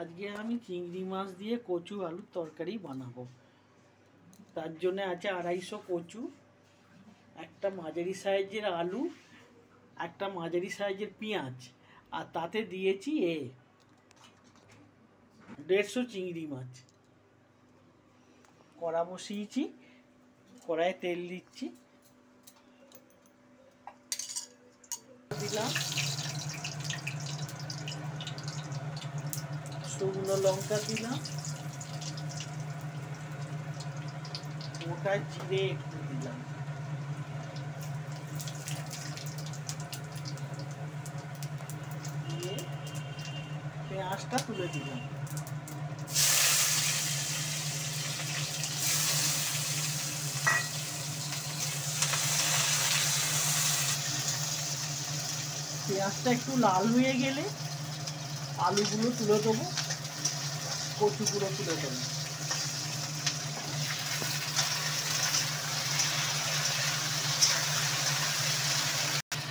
আজকে আমি চিংড়ি মাছ দিয়ে কচু আলুর তরকারি বানাবো। তার জন্য আছে 250 কচু, একটা মাঝারি সাইজের আলু, একটা মাঝারি সাইজের পেঁয়াজ, আর তাতে দিয়েছি 150 চিংড়ি মাছ। কড়া বসিয়েছি, কড়াইয়ে তেল দিচ্ছি, দিলাম শুকনো লঙ্কা, দিলাম গোটা জিরে একটু দিলাম, দিয়ে পেঁয়াজটা তুলে দিলাম। পেঁয়াজটা একটু লাল হয়ে গেলে আলুগুলো তুলে দেবো, কচুগুলো তুলে দেবো।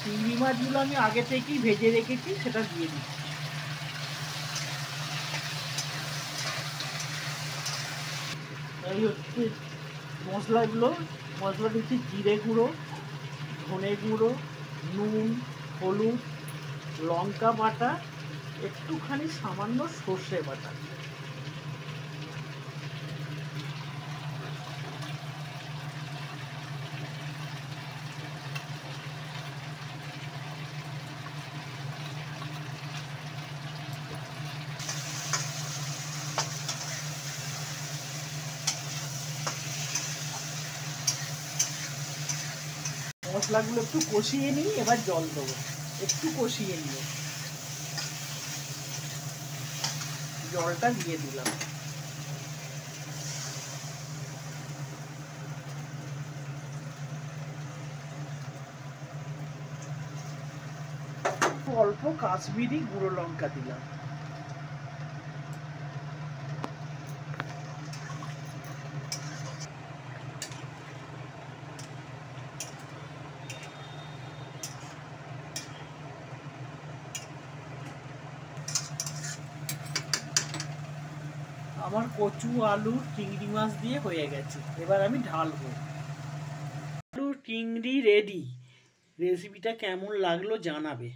চিংড়ি মাছগুলো আমি আগে থেকেই ভেজে রেখেছি, সেটা দিয়ে দিচ্ছি। এই হচ্ছে মশলাগুলো। মশলা দিচ্ছি জিরে গুঁড়ো, ধনে গুঁড়ো, নুন, হলুদ, লঙ্কা বাটা, একটুখানি সামান্য সর্ষে বাটা। মশলাগুলো একটু কষিয়ে নিই, এবার জল দেবো। একটু কষিয়ে নিয়ে জলটা দিয়ে দিলাম। অল্প কাশ্মীরি গুঁড়ো লঙ্কা দিলাম। আমার কচু আলু চিংড়ি মাছ দিয়ে হয়ে গেছে, এবার আমি ঢালবো। আলু চিংড়ি রেডি। রেসিপিটা কেমন লাগলো জানাবে।